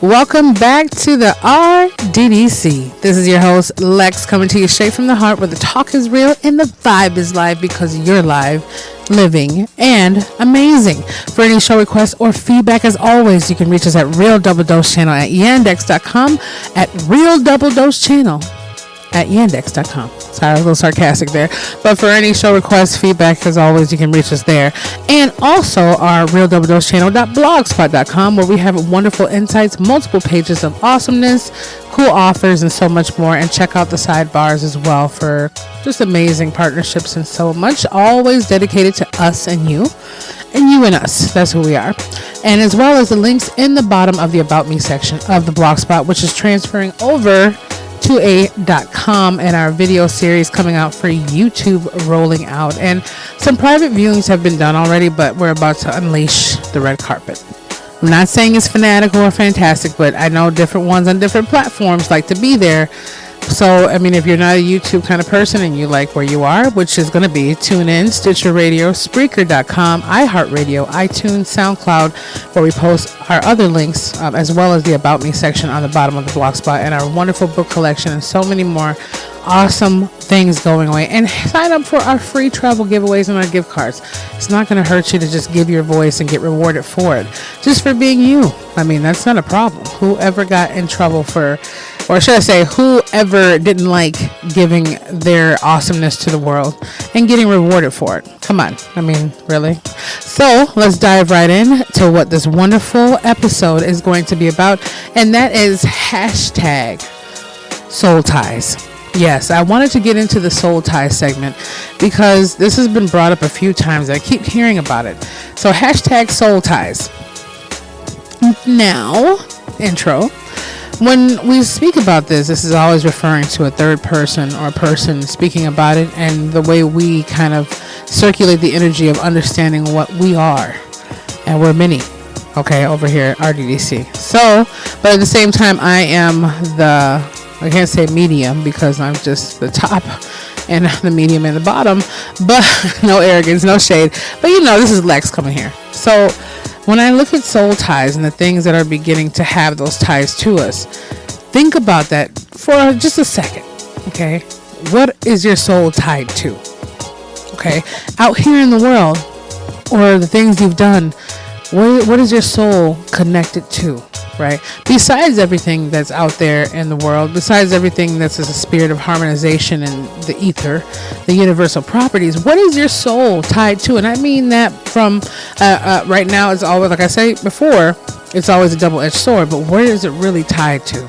Welcome back to the RDDC. This is your host, Lex, coming to you straight from the heart where the talk is real and the vibe is live because you're live, living, and amazing. For any show requests or feedback, as always, you can reach us at Real Double Dose Channel at yandex.com, at Real Double Dose Channel at yandex.com. Sorry, I was a little sarcastic there. But for any show requests, feedback, as always, you can reach us there. And also our Real Double Dose Channel.blogspot.com, where we have wonderful insights, multiple pages of awesomeness, cool offers, and so much more. And check out the sidebars as well for just amazing partnerships and so much. Always dedicated to us and you and us. That's who we are. And as well as the links in the bottom of the About Me section of the Blogspot, which is transferring over to a .com, and our video series coming out for YouTube rolling out. And some private viewings have been done already, but we're about to unleash the red carpet. I'm not saying it's fanatical or fantastic, but I know different ones on different platforms like to be there. So, I mean, if you're not a YouTube kind of person and you like where you are, which is going to be TuneIn, Stitcher Radio, Spreaker.com, iHeartRadio, iTunes, SoundCloud, where we post our other links, as well as the About Me section on the bottom of the Blogspot, and our wonderful book collection, and so many more awesome things going away. And sign up for our free travel giveaways and our gift cards. It's not going to hurt you to just give your voice and get rewarded for it, just for being you. I mean, that's not a problem. Whoever got in trouble for, or should I say, whoever didn't like giving their awesomeness to the world and getting rewarded for it. Come on. I mean, really? So let's dive right in to what this wonderful episode is going to be about. And that is hashtag soul ties. Yes, I wanted to get into the soul ties segment because this has been brought up a few times. I keep hearing about it. So hashtag soul ties. Now, intro. When we speak about this is always referring to a third person or a person speaking about it, and the way we kind of circulate the energy of understanding what we are. And we're many, okay, over here at RDDC. So, but at the same time, I can't say medium because I'm just the top and the medium and the bottom, but no arrogance, no shade. But this is Lex coming here. So, when I look at soul ties and the things that are beginning to have those ties to us, think about that for just a second, okay? What is your soul tied to, okay? Out here in the world, or the things you've done, what is your soul connected to, right? Besides everything that's out there in the world, besides everything that's a spirit of harmonization and the ether, the universal properties, what is your soul tied to? And I mean that from right now, it's always, like I said before, it's always a double-edged sword, but where is it really tied to?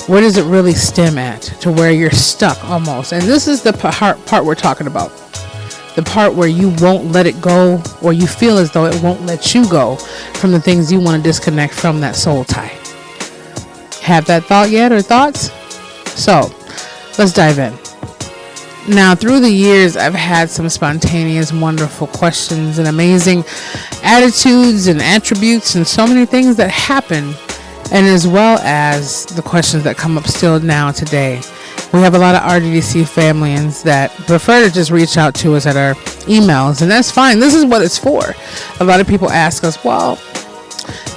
Where does it really stem at to where you're stuck almost? And this is the part we're talking about. The part where you won't let it go, or you feel as though it won't let you go from the things you want to disconnect from that soul tie. Have that thought yet, or thoughts? So, let's dive in. Now, through the years, I've had some spontaneous, wonderful questions and amazing attitudes and attributes and so many things that happen, and as well as the questions that come up still now today. We have a lot of RDDC familians that prefer to just reach out to us at our emails, and that's fine. This is what it's for. A lot of people ask us, well,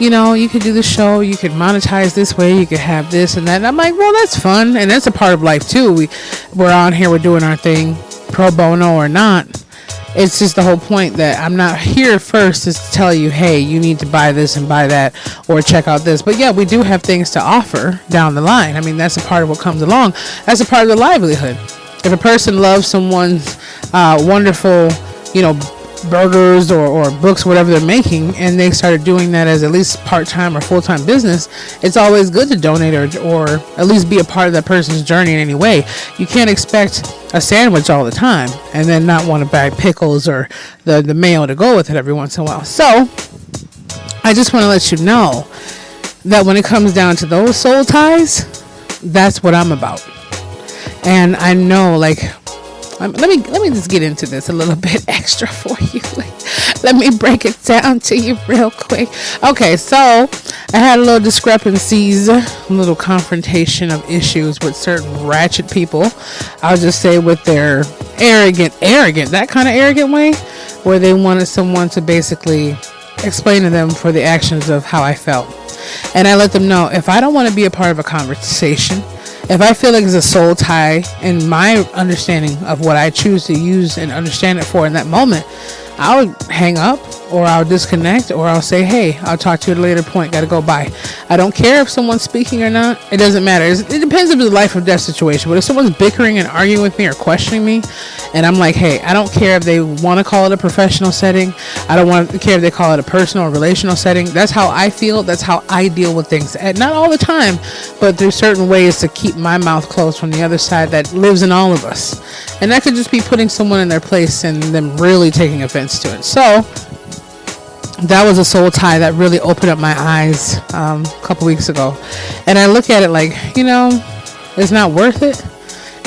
you could do the show, you could monetize this way, you could have this and that. And I'm like, well, that's fun, and that's a part of life too. We're on here, we're doing our thing, pro bono or not. It's just the whole point that I'm not here first is to tell you, hey, you need to buy this and buy that or check out this. But yeah, we do have things to offer down the line. I mean, that's a part of what comes along. That's a part of the livelihood. If a person loves someone's wonderful, burgers or books, whatever they're making, and they started doing that as at least part-time or full-time business, it's always good to donate or at least be a part of that person's journey in any way. You can't expect a sandwich all the time and then not want to buy pickles or the mayo to go with it every once in a while. So I just want to let you know that when it comes down to those soul ties, that's what I'm about. And I know, let me just get into this a little bit extra for you. Let me break it down to you real quick. Okay, so I had a little discrepancies, a little confrontation of issues with certain ratchet people. I'll just say with their arrogant, that kind of arrogant way, where they wanted someone to basically explain to them for the actions of how I felt. And I let them know if I don't want to be a part of a conversation, if I feel like there's a soul tie in my understanding of what I choose to use and understand it for in that moment, I'll hang up, or I'll disconnect, or I'll say, hey, I'll talk to you at a later point, gotta go by. I don't care if someone's speaking or not. It doesn't matter. It depends if it's a life or death situation. But if someone's bickering and arguing with me or questioning me, and I'm like, hey, I don't care if they want to call it a professional setting, I don't want to care if they call it a personal or relational setting. That's how I feel. That's how I deal with things. And not all the time, but there's certain ways to keep my mouth closed from the other side that lives in all of us. And that could just be putting someone in their place and them really taking offense to it. So that was a soul tie that really opened up my eyes a couple weeks ago. And I look at it like, it's not worth it.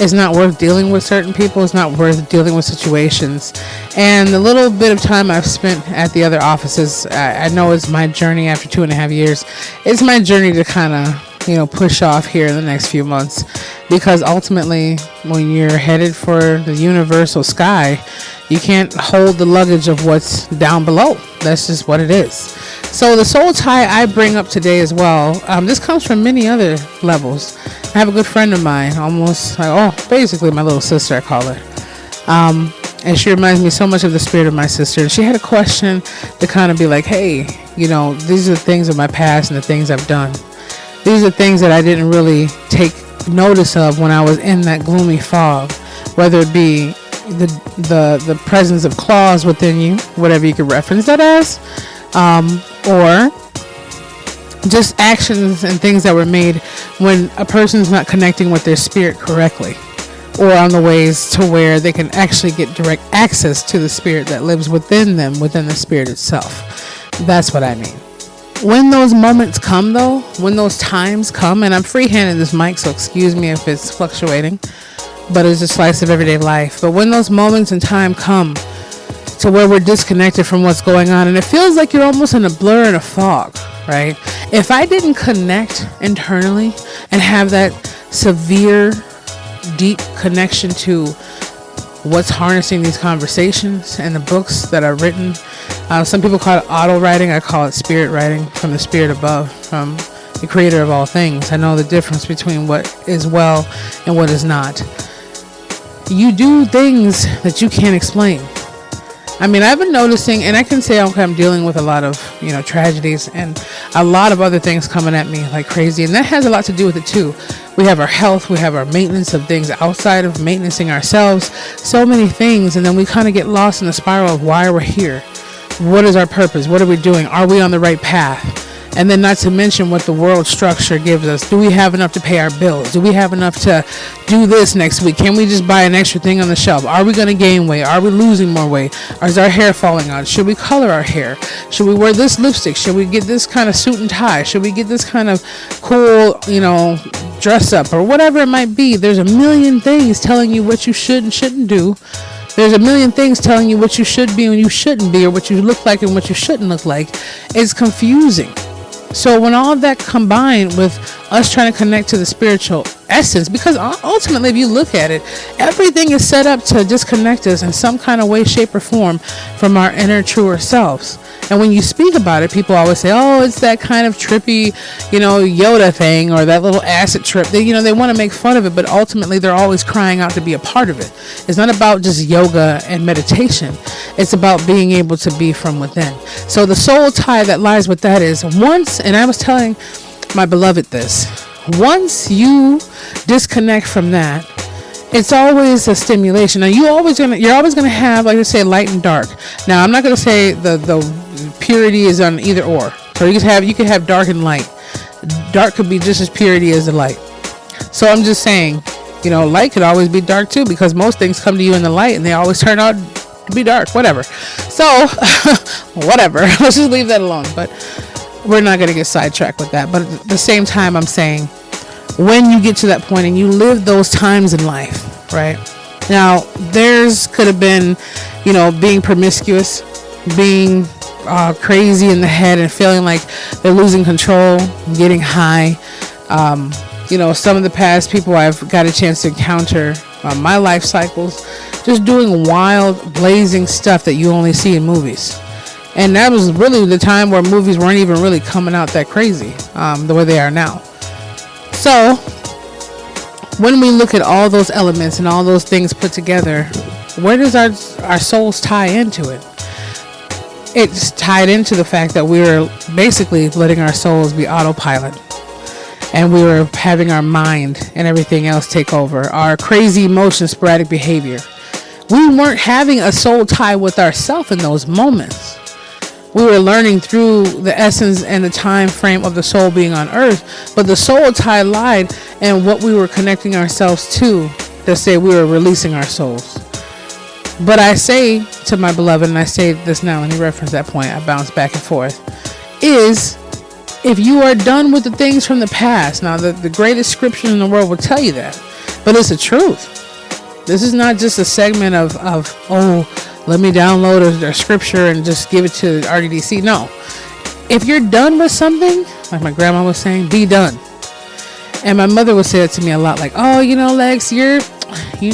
It's not worth dealing with certain people. It's not worth dealing with situations. And the little bit of time I've spent at the other offices, I know it's my journey after 2.5 years. It's my journey to kind of, push off here in the next few months. Because ultimately, when you're headed for the universal sky, you can't hold the luggage of what's down below. That's just what it is. So the soul tie I bring up today as well, this comes from many other levels. I have a good friend of mine, almost like, basically my little sister, I call her. And she reminds me so much of the spirit of my sister. And she had a question to kind of be like, hey, these are the things of my past and the things I've done. These are things that I didn't really take notice of when I was in that gloomy fog, whether it be the presence of claws within you, whatever you could reference that as, or just actions and things that were made when a person's not connecting with their spirit correctly, or on the ways to where they can actually get direct access to the spirit that lives within them, within the spirit itself. That's what I mean. When those moments come, though, when those times come, and I'm free-handing this mic, so excuse me if it's fluctuating, but it's a slice of everyday life. But when those moments in time come to where we're disconnected from what's going on, and it feels like you're almost in a blur and a fog, right? If I didn't connect internally and have that severe, deep connection to what's harnessing these conversations and the books that are written, some people call it auto writing. I call it spirit writing, from the spirit above, from the creator of all things. I know the difference between what is well and what is not. You do things that you can't explain. I mean, I've been noticing, and I can say, okay, I'm dealing with a lot of, tragedies and a lot of other things coming at me like crazy. And that has a lot to do with it too. We have our health, we have our maintenance of things outside of maintaining ourselves, so many things. And then we kind of get lost in the spiral of why we're here. What is our purpose? What are we doing? Are we on the right path? And then not to mention what the world structure gives us. Do we have enough to pay our bills? Do we have enough to do this next week? Can we just buy an extra thing on the shelf? Are we going to gain weight? Are we losing more weight? Or is our hair falling out? Should we color our hair? Should we wear this lipstick? Should we get this kind of suit and tie? Should we get this kind of cool, dress up, or whatever it might be? There's a million things telling you what you should and shouldn't do. There's a million things telling you what you should be and you shouldn't be, or what you look like and what you shouldn't look like. It's confusing. So when all of that combined with us trying to connect to the spiritual essence, because ultimately, if you look at it, everything is set up to disconnect us in some kind of way, shape, or form from our inner, truer selves. And when you speak about it, people always say, oh, it's that kind of trippy, Yoda thing, or that little acid trip. They want to make fun of it, but ultimately they're always crying out to be a part of it. It's not about just yoga and meditation. It's about being able to be from within. So the soul tie that lies with that is once, and I was telling my beloved this, once you disconnect from that, it's always a stimulation. Now you're always gonna have, like I say, light and dark. Now I'm not gonna say the purity is on either or. So you can have dark and light. Dark could be just as purity as the light. So I'm just saying, light could always be dark too, because most things come to you in the light and they always turn out to be dark. Whatever. So whatever. Let's just leave that alone. But we're not gonna get sidetracked with that. But at the same time, I'm saying, when you get to that point and you live those times in life, right? Now, theirs could have been, being promiscuous, being crazy in the head and feeling like they're losing control, getting high. Some of the past people I've got a chance to encounter on my life cycles, just doing wild, blazing stuff that you only see in movies. And that was really the time where movies weren't even really coming out that crazy, the way they are now. So when we look at all those elements and all those things put together, where does our souls tie into it? It's tied into the fact that we were basically letting our souls be autopilot. And we were having our mind and everything else take over. Our crazy emotion, sporadic behavior. We weren't having a soul tie with ourselves in those moments. We were learning through the essence and the time frame of the soul being on earth. But the soul tie lied in what we were connecting ourselves to say we were releasing our souls. But I say to my beloved, and I say this now, let me reference that point, I bounce back and forth, is if you are done with the things from the past, now the greatest scripture in the world will tell you that, but it's the truth. This is not just a segment of let me download a scripture and just give it to RDDC. No. If you're done with something, like my grandma was saying, be done. And my mother would say that to me a lot, like, oh, Lex, you're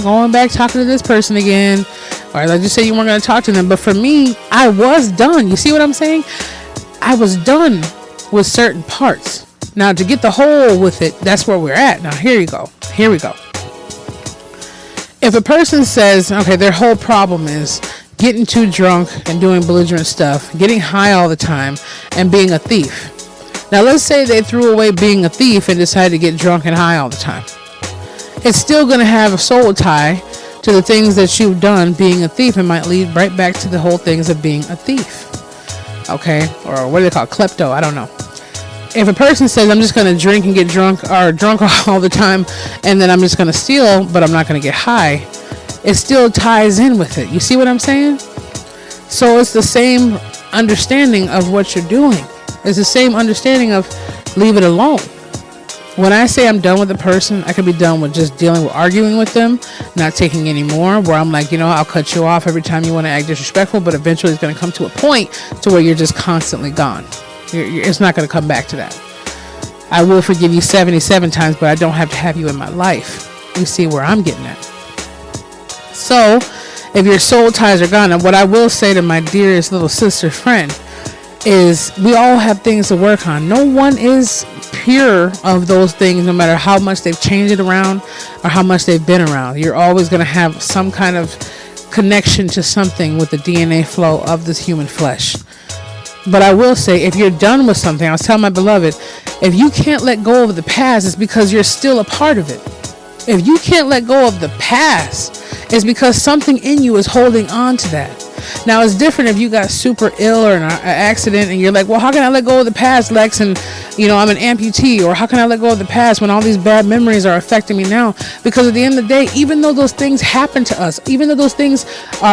going back talking to this person again. Or like you say you weren't going to talk to them. But for me, I was done. You see what I'm saying? I was done with certain parts. Now, to get the whole with it, that's where we're at. Now, here we go. If a person says, okay, their whole problem is getting too drunk and doing belligerent stuff, getting high all the time, and being a thief. Now, let's say they threw away being a thief and decided to get drunk and high all the time. It's still going to have a soul tie to the things that you've done being a thief, and might lead right back to the whole things of being a thief. Okay? Or what do they call it? Klepto? I don't know. If a person says, I'm just going to drink and get drunk, or drunk all the time, and then I'm just going to steal, but I'm not going to get high, it still ties in with it. You see what I'm saying? So it's the same understanding of what you're doing. It's the same understanding of leave it alone. When I say I'm done with a person, I could be done with just dealing with arguing with them, not taking any more, where I'm like, I'll cut you off every time you want to act disrespectful, but eventually it's going to come to a point to where you're just constantly gone. It's not going to come back to that. I will forgive you 77 times, but I don't have to have you in my life. You see where I'm getting at. So, if your soul ties are gone, and what I will say to my dearest little sister friend is we all have things to work on. No one is pure of those things, no matter how much they've changed it around or how much they've been around. You're always going to have some kind of connection to something with the DNA flow of this human flesh. But I will say, if you're done with something, I was telling my beloved, if you can't let go of the past, it's because you're still a part of it. If you can't let go of the past, it's because something in you is holding on to that. Now, it's different if you got super ill or an accident and you're like, well, how can I let go of the past, Lex? And, I'm an amputee. Or how can I let go of the past when all these bad memories are affecting me now? Because at the end of the day, even though those things happen to us, even though those things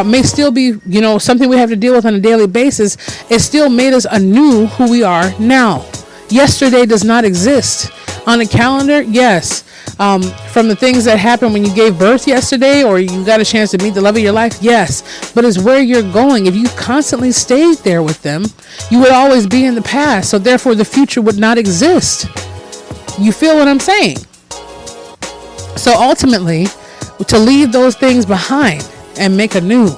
may still be, something we have to deal with on a daily basis, it still made us anew who we are now. Yesterday does not exist. On a calendar, yes. From the things that happened when you gave birth yesterday, or you got a chance to meet the love of your life, yes. But it's where you're going. If you constantly stayed there with them, you would always be in the past. So therefore, the future would not exist. You feel what I'm saying? So ultimately, to leave those things behind and make anew.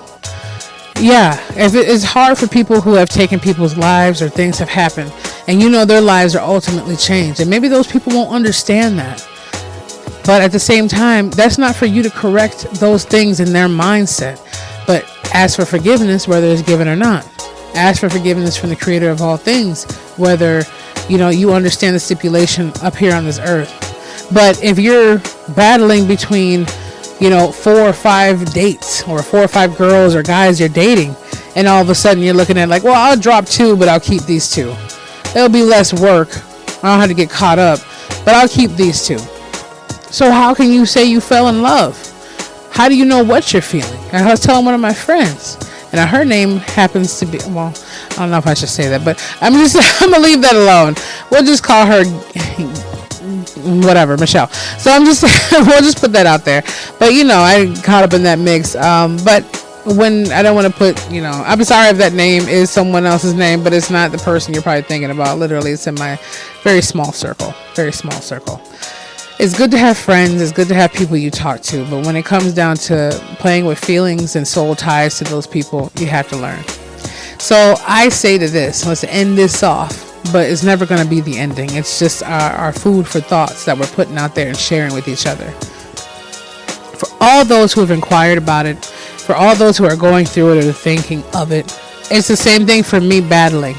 Yeah, if it is hard for people who have taken people's lives or things have happened, and their lives are ultimately changed, and maybe those people won't understand that. But at the same time, that's not for you to correct those things in their mindset. But ask for forgiveness, whether it's given or not. Ask for forgiveness from the creator of all things, whether, you understand the stipulation up here on this earth. But if you're battling between, 4 or 5 dates, or 4 or 5 girls or guys you're dating, and all of a sudden you're looking at like, well, I'll drop 2, but I'll keep these 2. It'll be less work. I don't have to get caught up, but I'll keep these 2. So how can you say you fell in love? How do you know what you're feeling? And I was telling one of my friends, and her name happens to be, well, I don't know if I should say that, but I'm going to leave that alone. We'll just call her, whatever, Michelle. So we'll just put that out there. But, I caught up in that mix. But when I don't want to put, I'm sorry if that name is someone else's name, but it's not the person you're probably thinking about. Literally, it's in my very small circle. It's good to have friends. It's good to have people you talk to. But when it comes down to playing with feelings and soul ties to those people, you have to learn. So I say to this, let's end this off. But it's never going to be the ending. It's just our food for thoughts that we're putting out there and sharing with each other. For all those who have inquired about it, for all those who are going through it or thinking of it, it's the same thing for me battling.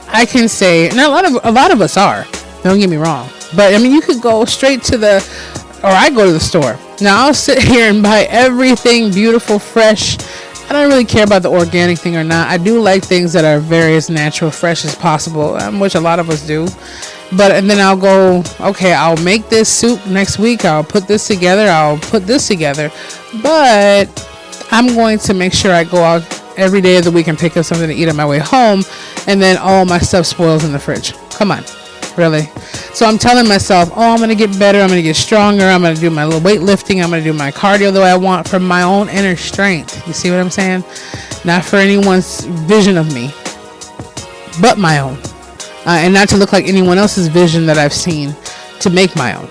I can say, and a lot of us are, don't get me wrong, but I mean, you could go straight to I go to the store. Now I'll sit here and buy everything beautiful, fresh. I don't really care about the organic thing or not. I do like things that are very as natural, fresh as possible, which a lot of us do. And then I'll go, okay, I'll make this soup next week. I'll put this together. But I'm going to make sure I go out every day of the week and pick up something to eat on my way home. And then all my stuff spoils in the fridge. Come on. Really? So I'm telling myself, I'm going to get better. I'm going to get stronger. I'm going to do my little weightlifting. I'm going to do my cardio the way I want from my own inner strength. You see what I'm saying? Not for anyone's vision of me, but my own. And not to look like anyone else's vision that I've seen to make my own.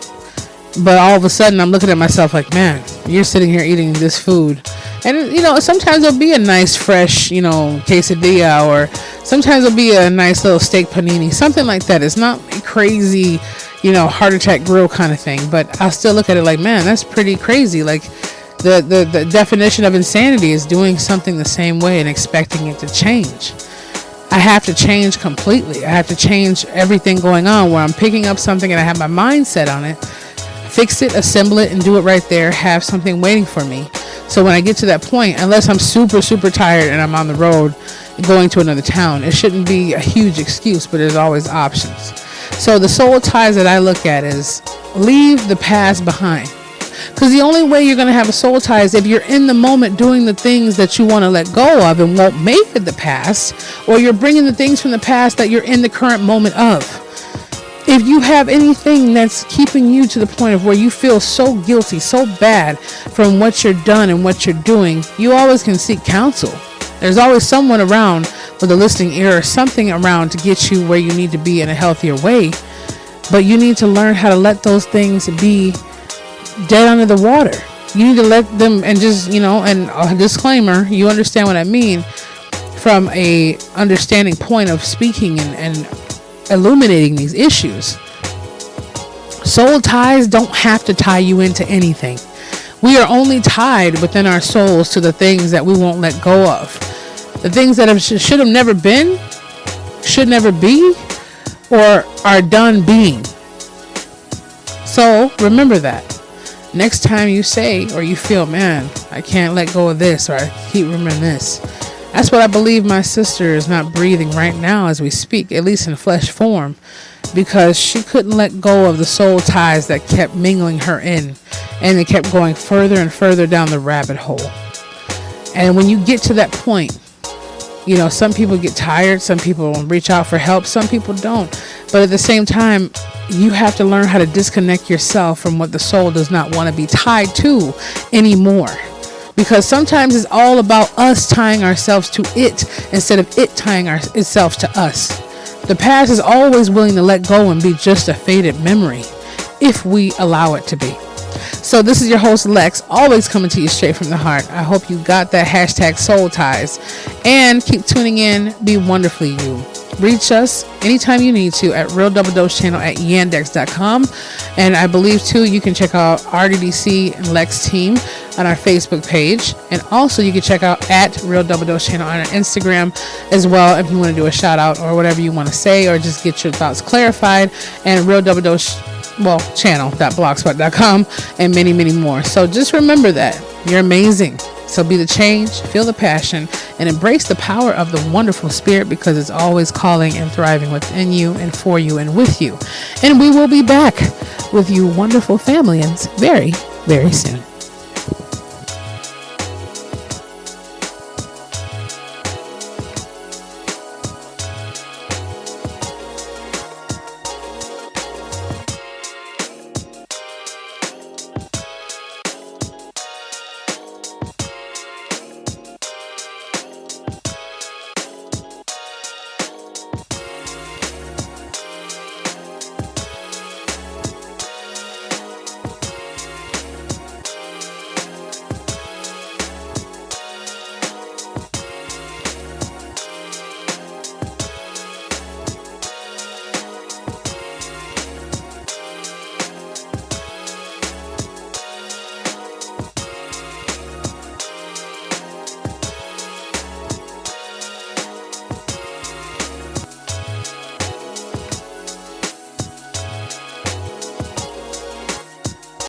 But all of a sudden, I'm looking at myself like, man, you're sitting here eating this food. And, sometimes it'll be a nice, fresh, quesadilla, or sometimes it'll be a nice little steak panini, something like that. It's not a crazy, heart attack grill kind of thing. But I'll still look at it like, man, that's pretty crazy. Like, the definition of insanity is doing something the same way and expecting it to change. I have to change completely. I have to change everything going on where I'm picking up something and I have my mind set on it, fix it, assemble it, and do it right there, have something waiting for me. So when I get to that point, unless I'm super, super tired and I'm on the road going to another town, it shouldn't be a huge excuse, but there's always options. So the soul ties that I look at is leave the past behind. Because the only way you're going to have a soul tie is if you're in the moment doing the things that you want to let go of and won't make it the past, or you're bringing the things from the past that you're in the current moment of. If you have anything that's keeping you to the point of where you feel so guilty, so bad from what you're done and what you're doing, you always can seek counsel. There's always someone around with a listening ear or something around to get you where you need to be in a healthier way. But you need to learn how to let those things be dead under the water. You need to let them, and just, and a disclaimer, you understand what I mean from a understanding point of speaking and illuminating these issues. Soul ties don't have to tie you into anything. We are only tied within our souls to the things that we won't let go of. The things that should have never been, should never be, or are done being. So remember that. Next time you say or you feel, man, I can't let go of this, or I keep remembering this. That's what I believe my sister is not breathing right now as we speak, at least in flesh form, because she couldn't let go of the soul ties that kept mingling her in, and it kept going further and further down the rabbit hole. And when you get to that point, some people get tired, some people reach out for help, some people don't. But at the same time, you have to learn how to disconnect yourself from what the soul does not want to be tied to anymore. Because sometimes it's all about us tying ourselves to it instead of it tying itself to us. The past is always willing to let go and be just a faded memory if we allow it to be. So this is your host Lex, always coming to you straight from the heart. I hope you got that hashtag soul ties, and keep tuning in. Be wonderfully you. Reach us anytime you need to at Real Double Dose Channel at yandex.com. And I believe too, you can check out RDDC and Lex Team on our Facebook page. And also you can check out at Real Double Dose Channel on our Instagram as well, if you want to do a shout out or whatever you want to say, or just get your thoughts clarified. And Real Double Dose channel.blogspot.com, and many, many more. So just remember that you're amazing. So be the change, feel the passion, and embrace the power of the wonderful spirit, because it's always calling and thriving within you and for you and with you. And we will be back with you wonderful familians very, very soon.